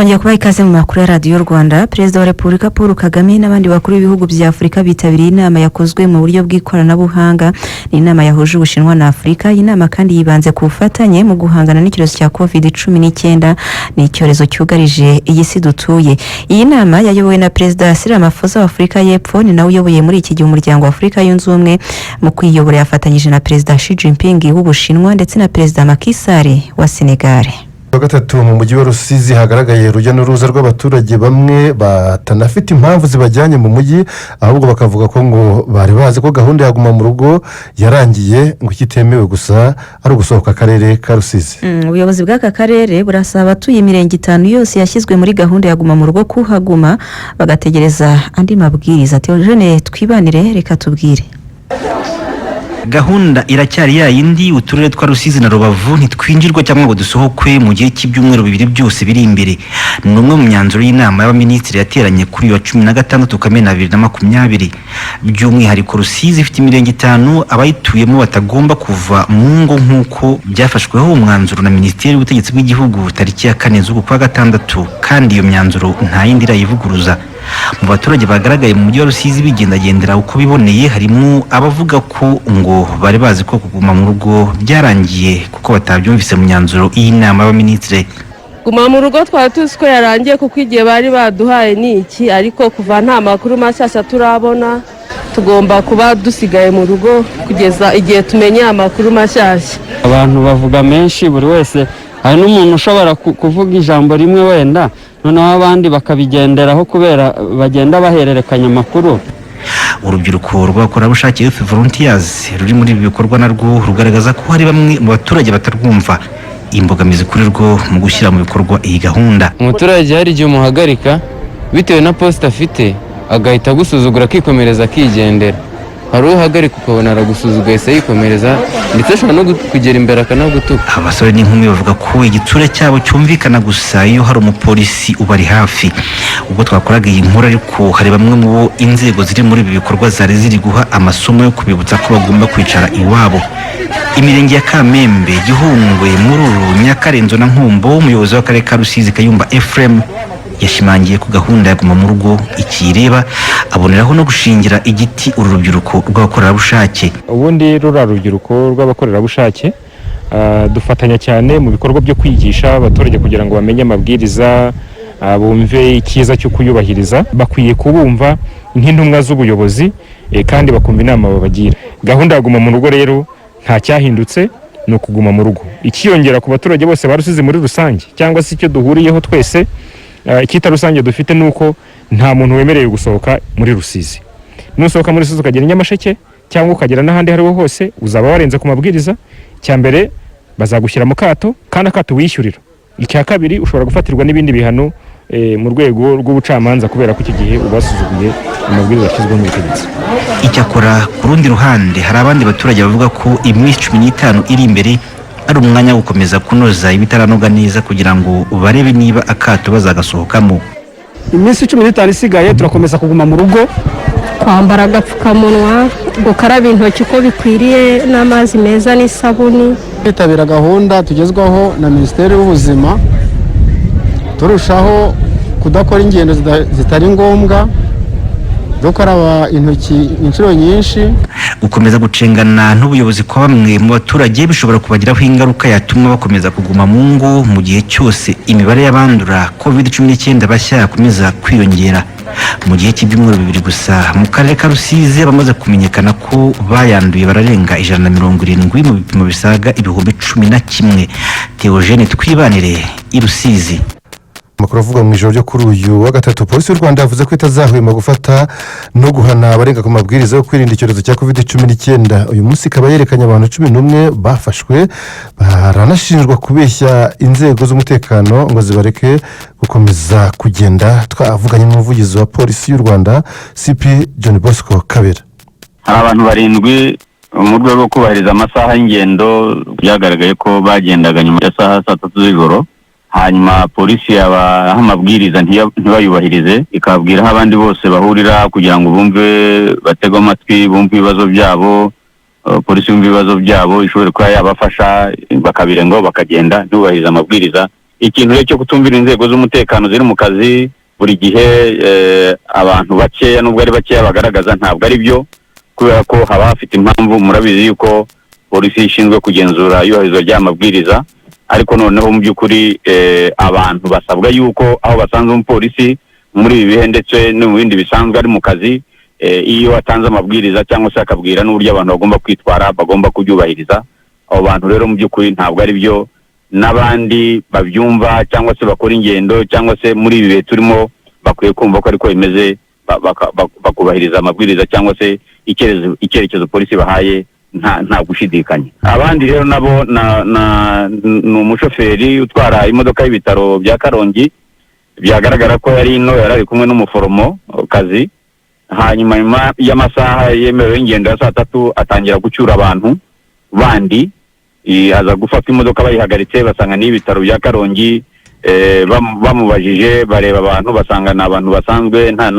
Twongeye kubaha ikaze mu makuru ya Radio Rwanda. Perezida wa Repubulika Paul Kagame n'abandi bakuru b'ibihugu bya Afrika bitabiriye inama yakozwe mu buryo bw'ikoranabuhanga. Ni inama yahuje Ubushinwa na Afrika. Iyi nama kandi yibanze ku bufatanye mu guhangana n'icyorezo cya COVID-19, ni icyorezo cyugarije iyi si dutuye. Iyi nama yayobowe na Perezida Cyril Ramaphosa wa Afrika y'Epfo, ni nawe uyoboye muri iki gihe umuryango wa Afrika yunze ubumwe. Mu kwiyobora yafatanyije na Perezida Xi Jinping w'Ubushinwa ndetse na Perezida Macky Sall wa Senegal. Gatatu mu mujyi wa Rusizi hagaragaye urujya n'uruza rw'abaturage bamwe batanafite impamvu zibajyanye mu mujyi, ahubwo bakavuga ko ngo bari bazi ko gahunda ya guma mu rugo yarangiye, ngo kitemewe gusa ari ugusohoka akarere ka Rusizi. Ubuyobozi bw'aka karere burasaba abatuye imirenge 5 yose yashyizwe muri gahunda ya guma mu rugo kuhaguma bagategereza andi mabwiriza. Theogene Twibanire reka tubwire. Gahunda iracyari ya yindi, uturere twa Rusizi na Rubavu ntitwinjirwa cyangwa ngo dusohokwe mu gihe cy'ibyumweru bibiri byose biri imbere. Ni umwe mu myanzuro y'inama y'abaminisitiri yateranye kuri uyu wa 16 Kamena 2020. By'umwihariko Rusizi ifite imirenge 5 abayituyemo batagomba kuva mu ngo nk'uko byafashweho umwanzuro na Minisiteri y'Ubutegetsi bw'Igihugu tariki ya 4 z'uku kwa gatandatu, kandi iyo myanzuro nta yindi irayivuguruza. Mu baturage bagaragaye mu mujyi wa Rusizi bigendagendera uko biboneye, harimo abavuga ko ngo bari bazi ko kuguma mu rugo byarangiye kuko batabyumvise mu myanzuro y'inama y'abaminisitiri. Guma mu rugo twari tuzi ko yarangiye kuko igihe bari baduhaye ni iki, ariko kuva nta makuru mashyashya turabona, tugomba kuba dusigaye mu rugo kugeza igihe tumenye amakuru mashyashya. Abantu bavuga menshi, buri wese hari n'umuntu ushobora kuvuga ijambo rimwe wenda noneho abandi bakabigenderaho kubera bagenda bahererekanya amakuru. Urubyiruko rw'abakorerabushake Youth Volunteers ruri muri ibi bikorwa narwo rugaragaza ko hari bamwe mu baturage batarwumva imbogamizi kuri rwo mu gushyira mu bikorwa iyi gahunda. Umuturage hari igihe umuhagarika bitewe na poste afite agahita agusuzugura akikomereza akigendera, hari uhagarika ukabona aragusuzuguye se yikomereza ndetse ashobora no kugera imbere akanagutuka. Abasore n'inkumi bavuga ko igitsura cyabo cyumvikana gusa iyo hari umupolisi ubari hafi. Ubwo twakoraga iyi nkuru ariko hari bamwe mu bo inzego ziri muri ibi bikorwa zari ziri guha amasomo yo kubibutsa ko bagomba kwicara iwabo. Imirenge ya Kamembe, Gihundwe, Mururu, Nyakarenzo na Nkombo, umuyobozi w'akarere ka Rusizi Kayumba Ephraim yashimangiye ko gahunda ya guma mu rugo ikireba, aboneraho no gushingira igiti uru rubyiruko rw'abakorerabushake. Ubundi rura rubyiruko rw'abakorerabushake dufatanya cyane mu bikorwa byo kwigisha abaturage kugira ngo bamenye amabwiriza, bumve ikiza cyo kuyubahiriza. Bakwiye kubumva nk'intumwa z'ubuyobozi kandi bakumva inama babagira. Gahunda ya guma mu rugo rero nta cyahindutse, no kuguma mu rugo. Ikiyongera ku baturage bose barusize muri rusange cyangwa se icyo duhuriyeho twese, ikita rusange dufite nuko nta muntu wemereye gusohoka muri Rusizi. Nusohoka muri Rusizi ukagera Nyamasheke cyangwa ukagera n'ahandi hariho hose, uzaba warenze ku mabwiriza. Cyambere bazagushyira mu kato, kandi akato wishyurira. Icya kabiri ushobora gufatirwa n'ibindi bihano mu rwego rw'ubucamanza kubera ko icyo gihe ubasuzuguye amabwiriza yashyizweho n'ubutegetsi. Icyakora ku rundi ruhande hari abandi baturage bavuga ko iminsi 15 iri imbere ari umwanya wo gukomeza kunoza ibitaranoga neza kugira ngo barebe niba akato bazagasohokamo. Iminsi 15 isigaye turakomeza kuguma mu rugo, Kwambara agapfukamunwa, gukaraba intoki uko bikwiriye n'amazi meza n'isabuni. kwitabira gahunda tugezwaho na Minisiteri y'Ubuzima, turushaho kudakora ingendo zitari ngombwa, dukaraba intoki inshuro nyinshi. Gukomeza gucengana n'ubuyobozi kwa bamwe mu baturage bishobora kubagiraho ingaruka yatuma bakomeza kuguma mu ngo mu gihe cyose imibare y'abandura COVID-19 bashya yakomeza kwiyongera. Mu gihe cy'ibyumweru bibiri gusa mu karere ka Rusizi bamaze kumenyekana ko bayanduye bararenga 170 mu bipimo bisaga 11,000. Theogene Twibanire, i Rusizi. Amakuru avuga mu ijoro ryo kuri uyu wa gatatu, polisi y'u Rwanda yavuze ko itazahwema gufata no guhana abarenga ku mabwiriza yo kwirinda icyorezo cya COVID-19. Uyu munsi ikaba yerekanye abantu 11 bafashwe baranashinjwa kubeshya inzego z'umutekano ngo zibareke gukomeza kugenda. Twavuganye n'umuvugizi wa polisi y'u Rwanda CP John Bosco Kabera. Hari abantu 7 mu rwego rwo kubahiriza amasaha y'ingendo byagaragaye ko bagendaga nyuma ya saa 3 z'ijoro, hanyuma polisi yabaha amabwiriza ntibayubahirize, ikabwira abandi bose bahurira kugira ngo bumve, batega amatwi, bumve ibibazo byabo, polisi yumve ibibazo byabo ishobora kuba yabafasha bakabirengaho bakagenda ntibubahiriza amabwiriza ikintu cyo kutumvira inzego z'umutekano ziri mu kazi buri gihe abantu bakeya nubwo ari bakeya bagaragaza ntabwo ari byo, kubera ko haba hafite impamvu. Murabizi yuko polisi ishinzwe kugenzura iyubahirizwa ry'amabwiriza, ariko noneho mu by'ukuri abantu basabwa yuko aho basanze umupolisi muri ibi bihe ndetse no mu bindi bisanzwe ari mu kazi, iyo atanze amabwiriza cyangwa se akabwira n'uburyo abantu bagomba kwitwara bagomba kubyubahiriza. Abo bantu rero mu by'ukuri ntabwo ari byo, n'abandi babyumva cyangwa se bakora ingendo cyangwa se muri ibi bihe turimo bakwiye kumva ko ariko bimeze, bakubahiriza amabwiriza cyangwa se icyerekezo polisi bahaye nta gushidikanya. Abandi rero nabo ni umushoferi utwara imodoka y'ibitaro bya Karongi, byagaragara ko yari ari kumwe n'umuforomo kazi, hanyuma y'amasaha yemerewe y'ingendo ya 3 atangira gucyura abantu bandi, haza gufata imodoka bayihagaritse basanga n'ibitaro bya Karongi. Bamubajije bareba abantu basanga ni abantu basanzwe nta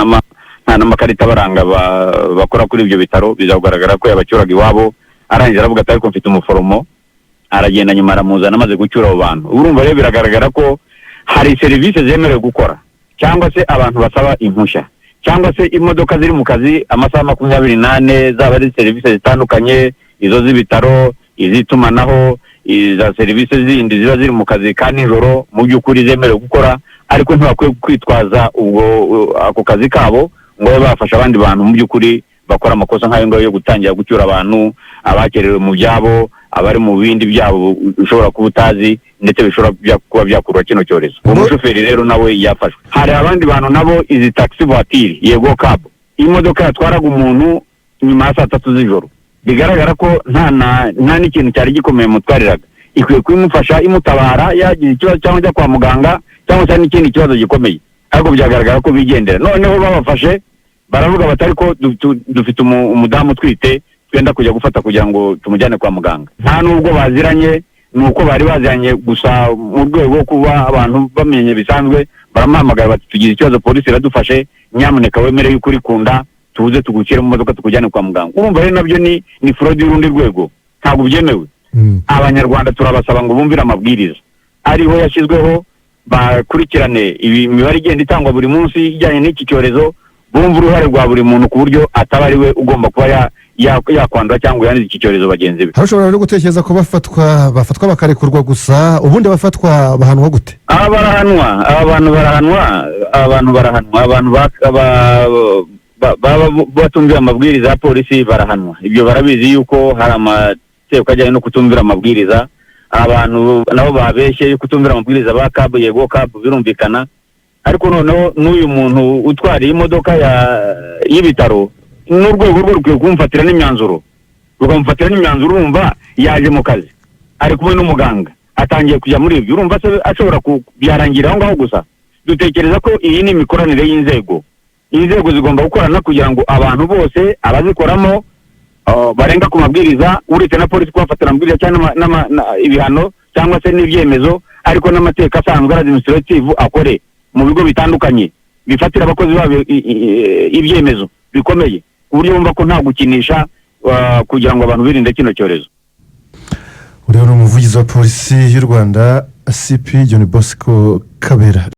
n'amakarita baranga bakora kuri ibyo bitaro, bizagaragara ko yabacyuraga iwabo. Arangiza aravuga ati ariko mfite umuforomo, aragenda nyuma aramuzana amaze gucyura abo bantu. Urumva rero biragaragara ko hari serivisi zemerewe gukora, cyangwa se abantu basaba impushya, cyangwa se imodoka ziri mu kazi amasaha 24 zaba ari serivisi zitandukanye, izo z'ibitaro, izitumanaho, iza serivisi zindi ziba ziri mu kazi ka nijoro, mu by'ukuri zemerewe gukora, ariko ntibakwiye kwitwaza ako kazi kabo ngo bafasha abandi bantu mu by'ukuri bakora amakosa nk'ayo ngayo yo gutangira gucyura abantu, abakerewe mu byabo, abari mu bindi byabo ushobora kuba utazi, ndetse bishobora kuba byakurura kino cyorezo. Umushoferi rero nawe yafashwe. Hari abandi bantu nabo, izi taxi voiture, yego cab, imodoka yatwaraga umuntu nyuma ya 3 z'ijoro, bigaragara ko nta n'ikintu cyari gikomeye mutwariraga, ikwiye kumufasha imutabara yagize ikibazo cyangwa ajya kwa muganga cyangwa se n'ikindi kibazo gikomeye, ariko byagaragara ko bigendera. Noneho babafashe baravuga batari ko dufite umudamu utwite twenda kujya gufata kugira ngo tumujyane kwa muganga. Nta nubwo baziranye, nuko bari baziranye gusa mu rwego rwo kuba abantu bamenye bisanzwe. Baramuhamagara bati tugize ikibazo, polisi iradufashe, nyamuneka wemere yuko uri kunda tuze tugukire mu modoka tukujyane kwa muganga. Urumva rero nabyo ni fraud y'urundi rwego, ntabwo byemewe. Abanyarwanda turabasaba ngo bumvire amabwiriza ariho yashyizweho, bakurikirane imibare igenda itangwa buri munsi ijyanye n'iki cyorezo, bumva uruhare rwa buri muntu ku buryo ataba ari we ugomba kuba yakwandura cyangwa yandiza iki cyorezo bagenzi be. Hashobora rero gutekereza ko bafatwa bakarekurwa gusa, ubundi bafatwa bahanwa gute? Abantu batumvira amabwiriza ya polisi barahanwa. Ibyo barabizi yuko hari amategeko ajyanye no kutumvira amabwiriza. Abantu nabo babeshye yo kutumvira amabwiriza ba cab, yego cab, birumvikana. Ariko noneho n'uyu muntu utwara imodoka y'ibitaro, n'urwego rwo rukwiye kumfatira n'imyanzuro, urumva yaje mu kazi ari kumwe n'umuganga atangiye kujya muri ibyo, urumva se ashobora kubyarangira aho ngaho gusa? Dutekereza ko iyi ni imikoranire y'inzego. Inzego zigomba gukorana kugira ngo abantu bose abazikoramo barenga ku mabwiriza, uretse na polisi kubafatira amabwiriza cyangwa ibihano cyangwa se n'ibyemezo, ariko n'amateka asanzwe administrative akore mu bigo bitandukanye bifatira abakozi babo ibyemezo bikomeye, ku buryo bumva ko nta gukinisha, kugira ngo abantu birinde kino cyorezo. Uriho n'umuvugizi wa polisi y'u Rwanda CP John Bosco Kabera.